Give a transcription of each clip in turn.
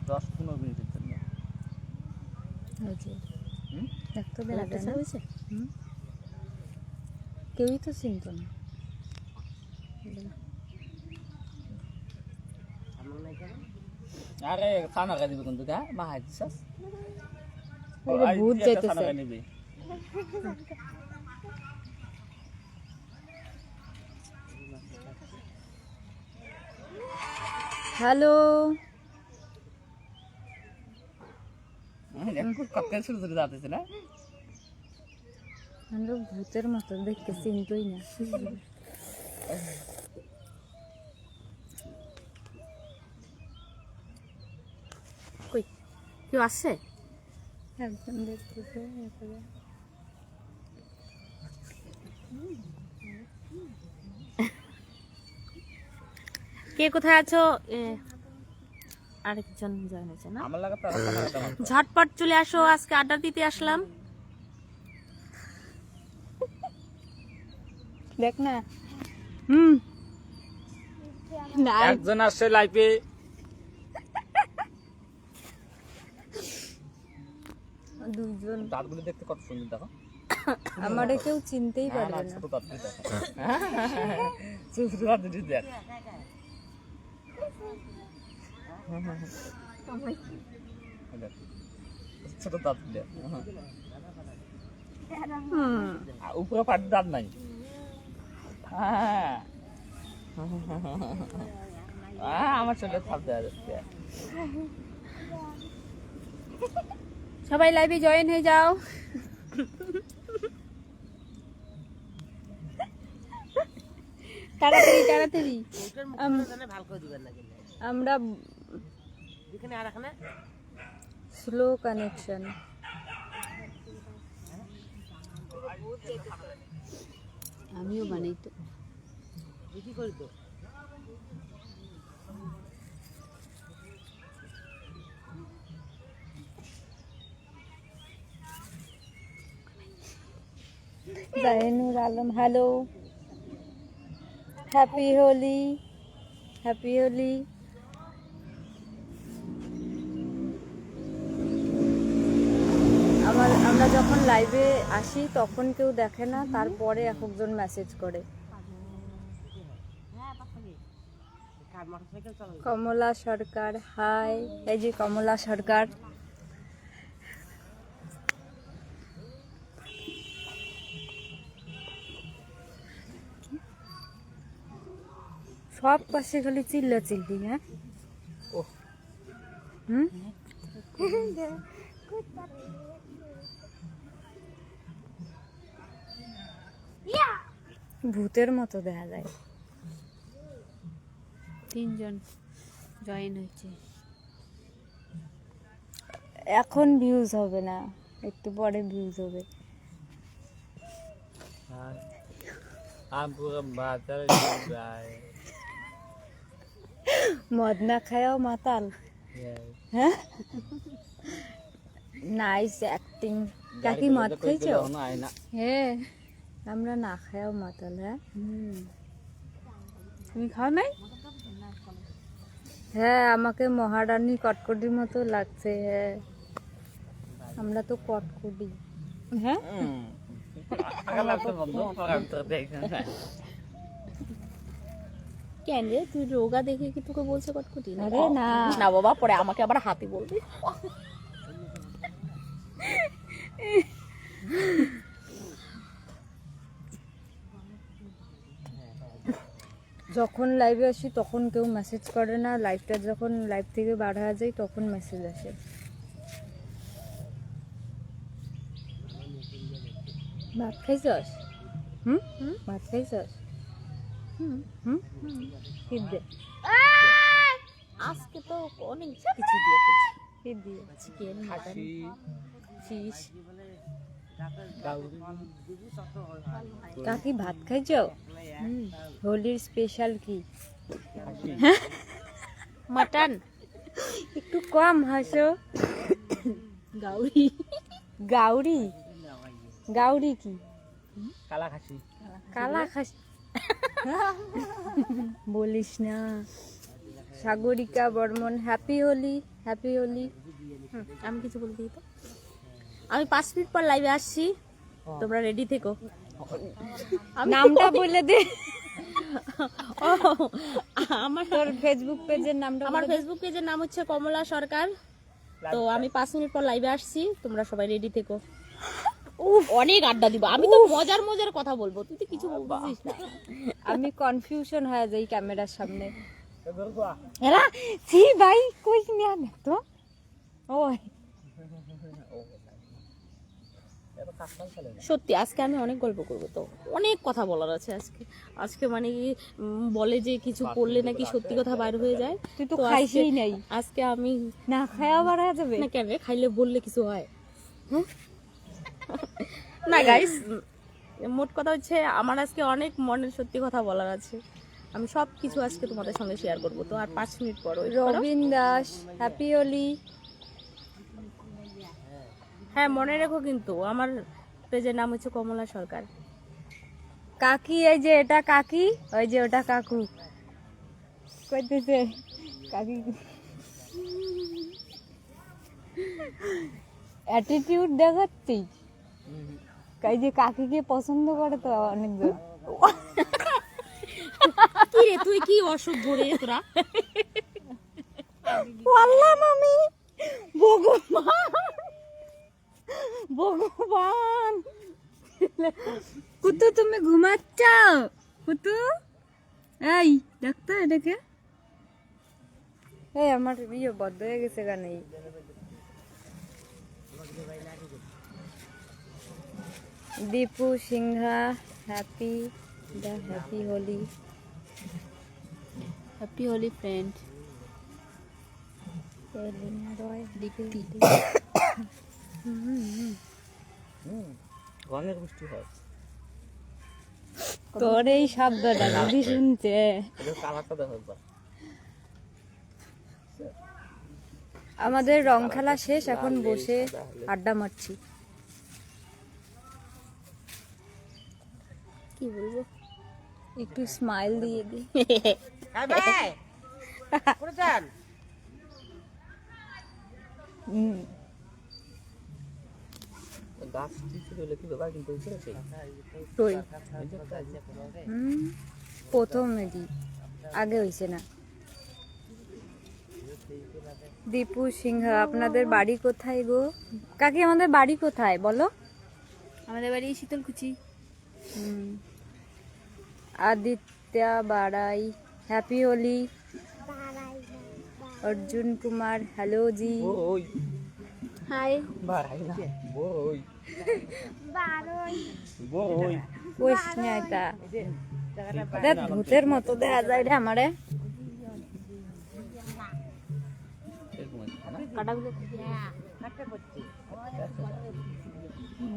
10-15 মিনিটের জন্য। দেখতে লাগে না, কেউই তো চিনত না। আরে খানা খাই দিবে কিন্তু গা মা হাই দিছাস ভূত যাইতেছে। হ্যালো, আমরা ভূতের মতো দেখতে চিনতই না। কই কেউ আসছে? একজন দেখতেছে। কে কোথায় আছো? আরেকজন জয়েন হয়েছে না? আমার লাগা তো ঝটপট চলে আসো, আজকে আড্ডা দিতে আসলাম। দেখ না, একজন আসছে লাইভে। দুজন। দাঁতগুলো দেখতে কত সুন্দর দেখো। আমারে কেউ চিনতেই পারবে না। ছোট দাঁত দেখো। ছোট দাঁত দেখ। ছোট দাঁত দেখ। উপরে পাট দাঁত নাই। আমার ছোট থাপ দেওয়া যাচ্ছে। সবাই লাইভে জয়েন হয়ে যাও। তাড়াতাড়ি তাড়াতাড়ি। আমরা স্লো কানেকশন। আমিও বানাই তো। Jahinur Alam, hello, happy Holi, happy Holi. আমরা যখন লাইভে আসি তখন কেউ দেখে না, তারপরে একজন মেসেজ করে। কমলা সরকার, হাই। এই যে কমলা সরকার। সব পাশে খালি চিল্লা চিল্লি। হ্যাঁ, ভূতের মতো দেখা যায়। 3 জন জয়েন হয়েছে। এখন ভিউজ হবে না, একটু পরে ভিউজ হবে। মদ না খায়াও মাতাল। হ্যাঁ, নাইস অ্যাক্টিং। কাকি মদ খাইছো? হ্যাঁ, আমরা না খায়াও মাতাল। হ্যাঁ, তুমি খাও নাই? হ্যাঁ, আমাকে মহারানী কটকটির মতো লাগছে। হ্যাঁ, আমরা তো কটকটি। হ্যাঁ, কেন রে, তুই রোগা দেখে কি তোকে বলছে কটকটি? আরে না না বাবা, পরে আমাকে আবার হাতি বলবি। যখন লাইভে আসি তখন কেউ মেসেজ করে না, লাইভটা যখন লাইভ থেকে বার হয়ে যায় তখন মেসেজ আসে। ভাত খাইছস? ভাত খাইছস? কি দে? আজকে তো অনেক কিছু দিয়ে খেয়েছি। কি দিয়ে? Chicken, mutton, fish. কাকি ভাত খাইছ? হোলির স্পেশাল কি? মাটন। একটু কম হাসো। গাউরি। গাউরি? গাউরি কি? কালা খাসি। কালা খাসি বলিস না, সাগরিকা বর্মন, হ্যাপি হোলি, হ্যাপি হোলি। আমি কিছু বলতে দিই তো, আমি 5 মিনিট পর লাইভে আসছি, তোমরা রেডি থেকো। নামটা বলে দে। ও, আমার তোর ফেসবুক পেজের নামটা আমার বলে দে। ফেসবুক পেজের নাম হচ্ছে কমলা সরকার। তো আমি 5 মিনিট পর লাইভে আসছি, তোমরা সবাই রেডি থেকো। অনেক আড্ডা দিব, আমি তো মজার মজার কথা বলবো, তুই তো কিছু বলছিস না। আমি কনফিউশন হয়ে যাই ক্যামেরার সামনে। Berdoa. এরা সি ভাই কই নিয়া দেখতো। ওই সত্যি আজকে আমি অনেক গল্প করবো, তো অনেক কথা বলার আছে আজকে। আজকে মানে কি বলে যে কিছু করলে নাকি সত্যি কথা বাইর হয়ে যায়। তুই তো তো খাইছেই আজকে- নাই। আজকে আমি না খায়া বাড়া যাবে। না কেন খাইলে বললে কিছু হয়? হুম? না গাইস, মোট কথা হচ্ছে আমার আজকে অনেক মনের সত্যি কথা বলার আছে। আমি সব কিছু আজকে তোমাদের সঙ্গে শেয়ার করবো। তো আর 5 মিনিট পর wait করো। রবিন দাস, হ্যাপি হোলি। হ্যাঁ মনে রেখো কিন্তু, আমার পেজের নাম হচ্ছে কমলা সরকার। কাকি, এই যে এটা কাকি, ওই যে ওটা কাকু। কইতেছে কাকি অ্যাটিটিউড দেখাচ্ছি। কাই যে কাকিকে পছন্দ করে তো অনেকজন। কি রে তুই কি অসভ্য রে তোরা? বললাম আমি ভগবান, ভগবান। কুতু তুমি ঘুমাচ্ছ? কুতু এই দেখতো এটাকে। এই আমার বিয়ে বদ্ধ হয়ে গেছে গানে। Dipu Sinha, happy happy Holi. Happy Holi friend. Elina Roy, Dipti. অনেক বৃষ্টি হয়। তোর এই শব্দটা যদি শুনছে। এদের কালারটা দেখো একবার। আমাদের রং খেলা শেষ, এখন বসে আড্ডা মারছি। কি বলবো? একটু স্মাইল দিয়ে দি। গাছ ছিল কি ব্যাপার কিন্তু তুই প্রথম এদি আগে হইছে না। দীপু সিংহা, আপনাদের বাড়ি কোথায় গো? কাকি আমাদের বাড়ি কোথায় বলো? আমাদের বাড়ি শীতলকুচি। আদিত্যা বাড়াই, হ্যাপি হোলি। অর্জুন কুমার, হ্যালো জি। ওই হাই। বাড়াই না ওই ওই কইস না এটা। দেখ ভূতের মতো দেখা যায় রে আমারে। কাটাগুলো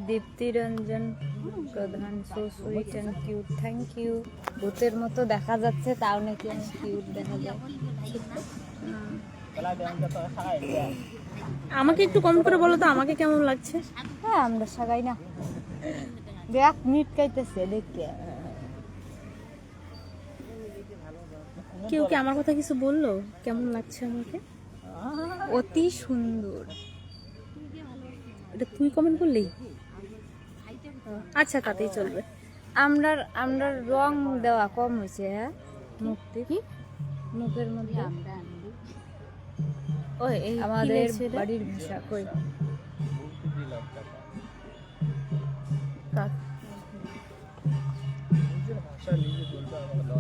Dipti Ranjan Pradhan, so sweet and cute, thank you. ভূতের মতো দেখা যাচ্ছে, তাও নাকি আমি কিউট দেখা যায়। আমাকে একটু কম করে বলো তো, আমাকে কেমন লাগছে? হ্যাঁ আমরা সাগাই না। দেখ মিট খাইতেছে দেখতে। কেউ কি আমার কথা কিছু বললো কেমন লাগছে আমাকে? অতি সুন্দর। এটা তুই কমেন্ট করলি? আচ্ছা তাতেই চলবে। আমরা আমরা রং দেওয়া কম হয়েছে। হ্যাঁ মুক্তি কি মুখের মধ্যে ওই এই আমাদের বাড়ির ভাষা কই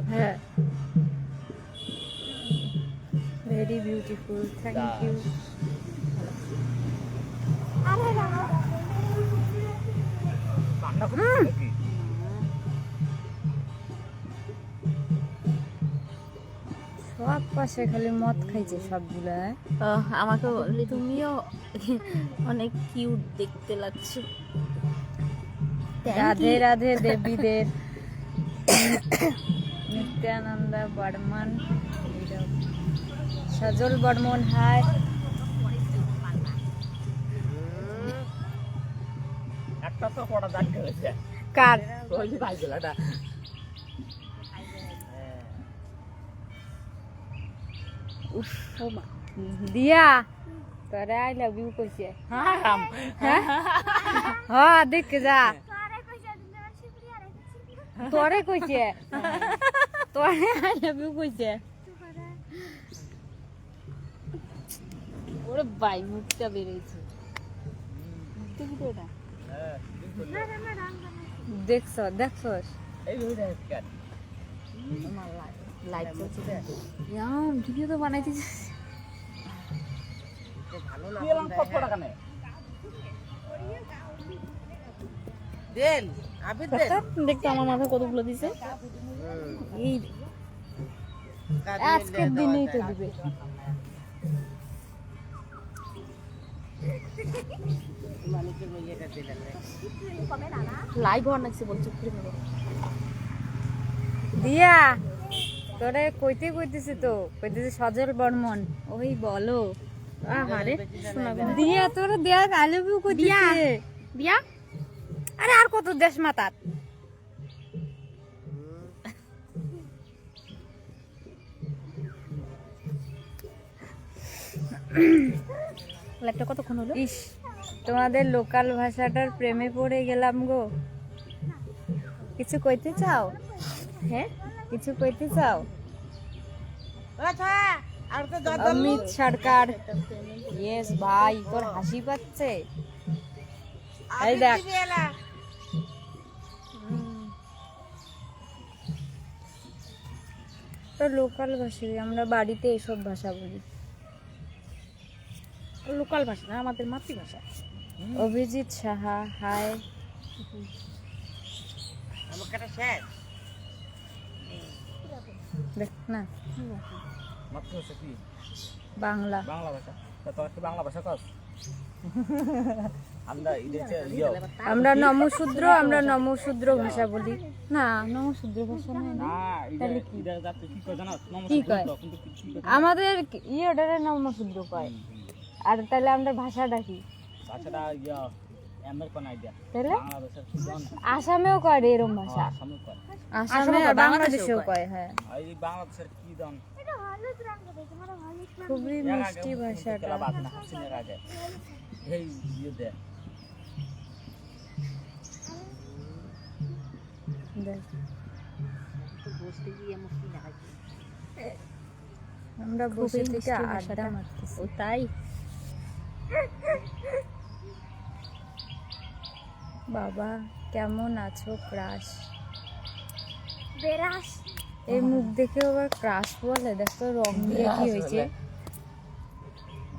হ্যাঁ ভেরি বিউটিফুল, থ্যাংক ইউ। সব পাশে খালি মদ খাইছে সবগুলো। আমাকে বললি তুমিও অনেক কিউট দেখতে লাগছে। রাধে রাধে দেবীদের। নিত্যানন্দ বর্মন, সজল বর্মন, হাই। একটা তো পড়া দাঁড়িয়ে হয়েছে কার ওই যে বাইকেলাটা দিয়া তোরে আই লাভ ইউ কইছে হারাম হ্যাঁ দেখে যা তোরে কইছে তোরে আই লাভ ইউ কইছে ওরে ভাই মুখটা বেরিয়েছে দেখছো দেখছোস এই ভিডিও দেখ লাইভ চলছে ভিডিও তো বানাইতেছিস কি এলাম ফটফটা কানে দেন আবিদ দেন দেখতে আমার মাথায় কতগুলো দিছে এই আজকের দিনেই তো দিবে লাইভ হওয়ার নাকছে বলছে চুপ করে থাকো। দিয়া তোরে কইতেছি তো কইতেছি সজল বর্মন ওই বলো আহারে শোনা গো। দিয়া তোরে দেয়া আই লাভ ইউ কইতেছে দিয়া আরে আর কত দেশ মাতাত লাইভটা কতক্ষণ হলো? ইস তোমাদের লোকাল ভাষাটার প্রেমে পড়ে গেলাম গো কিছু কইতে চাও হ্যাঁ কিছু কইতে চাও অমিত সরকার ইয়েস ভাই তোর হাসি পাচ্ছে এই দেখ তো লোকাল ভাষা আমরা বাড়িতে এসব ভাষা বলি লোকাল ভাষা না আমাদের মাতৃভাষা। অভিজিৎ সাহা হাই দেখ না মাতৃভাষা কি বাংলা বাংলা ভাষা তা তোর কি বাংলা ভাষা কস আমরা আমরা নমশূদ্র ভাষা বলি না নমশূদ্র ভাষা নাই না তাহলে কি কি কয় আমাদের ওটারে নমশূদ্র কয় আর তাহলে আমরা ভাষাটা কি ভাষাটা এমএর কোন আইডিয়া তাহলে বাংলা ভাষা কি জান আসামেও কয় রে এরকম ভাষা আসামে কয় আসামে আর বাংলাদেশেও কয় হ্যাঁ এই বাংলাদেশের কি জান খুবই মিষ্টি ভাষাটা বাদ না হাসিনের আগে এই দে দেখ আমরা বসে থেকে আড্ডা মারতেছি ও তাই বাবা কেমন আছো ক্রাশ এই মুখ দেখে আবার ক্রাশ বলে দেখো রং দিয়ে কি হয়েছে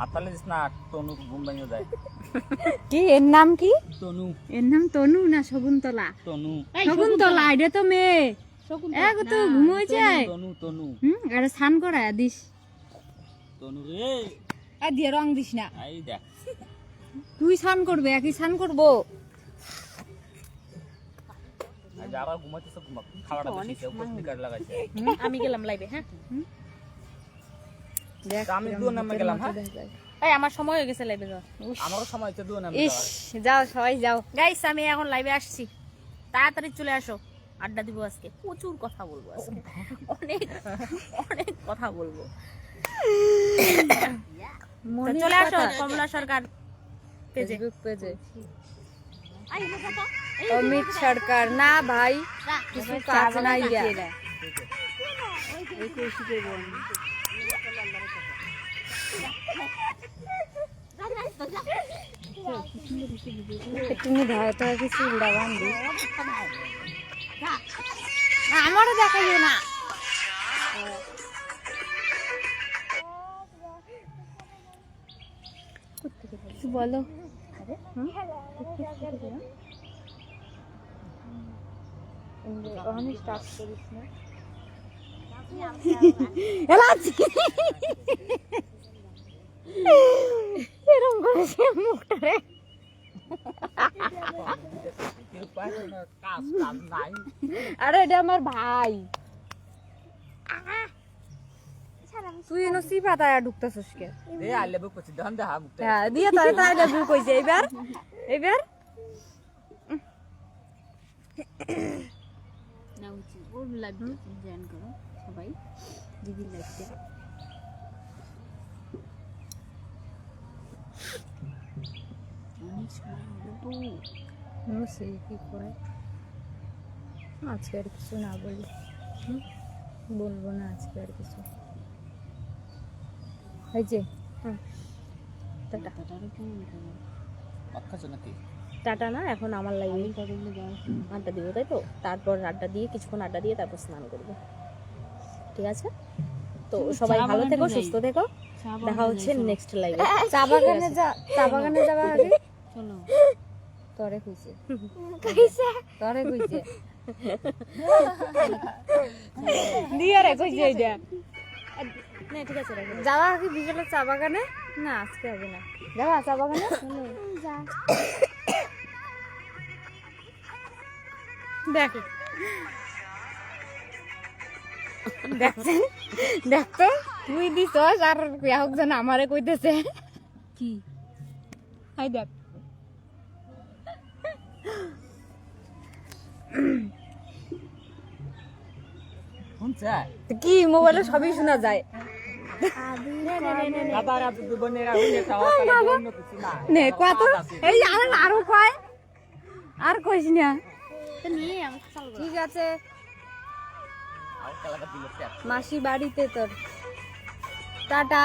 আতালে দিস না তনু ঘুম ভেঙে যায় কি এর নাম কি তনু এর নাম তনু না শকুন্তলা তনু শকুন্তলা এটা তো মেয়ে এক তো ঘুমোয় যায় তনু তনু আরে স্নান করায় দিস তনু রে আর দিয়ে রং দিস না এই দেখ তুই স্নান করবে একই স্নান করবো আজ আবার ঘুমাইতেছে ঘুমাক খাওয়াটা বেশি কেউ স্পিকার লাগাইছে আমি গেলাম লাইভে। হ্যাঁ দেখ আমি দুই নামে গেলাম হ্যাঁ এই আমার সময় হয়ে গেছে লাইভে যাওয়ার। আমারও সময় হচ্ছে দুই নামে ইস যাও সবাই যাও গাইস আমি এখন লাইভে আসছি, তাড়াতাড়ি চলে আসো, আড্ডা দিব আজকে, প্রচুর কথা বলবো আজকে, অনেক অনেক কথা বলবো। তো চলে আসো কমলা সরকার পেজে। ফেসবুক পেজে অমিত সরকার না ভাই কিছু কাজ নাই দিয়া তুমি ধারে তো কিছু উড়া বান্ধি আমারও দেখাইও না কিছু বলো ওখানে স্টার্ট করিস না এরকম করেছে মুখটারে আরে এটা আমার ভাই তুই নসি পাতায় ঢুকতেছিস কে এ আইলে বুক করছি দান দেখা মুক্ত হ্যাঁ দিয়া তাই তাই ডাবল কইছে এইবার এইবার না উচিত ওর লাইভ জয়েন করো সবাই দিদি লাইভে। সেই কি করে আজকে আর কিছু না বলি, বলবো না আজকে আর কিছু। এই যে টাটা টাটা না, এখন আমার লাগবে আড্ডা দিব, তাই তো? তারপর আড্ডা দিয়ে কিছুক্ষণ আড্ডা দিয়ে তারপর স্নান করবো, ঠিক আছে? তো সবাই ভালো থেকো, সুস্থ থেকো, দেখা হচ্ছে নেক্সট লাইভে। চা বাগানে যাবা আগে চলো। তরে কইছে তরে কইছে দিয়ে রে কইছে এইটা না, ঠিক আছে রাখো। যাওয়া কি বিকেলে চা বাগানে? না আজকে হবে না, যাবা চা বাগানে? যা দেখ দেখছেন, দেখতো তুই দিছস আর একজন আমারে কইতেছে কি, হাই দেখ কি মোবাইলে সবই শোনা যায়। নে কত এই আরো কয় আর কইস না, ঠিক আছে? মাসি বাড়িতে তোর, টাটা।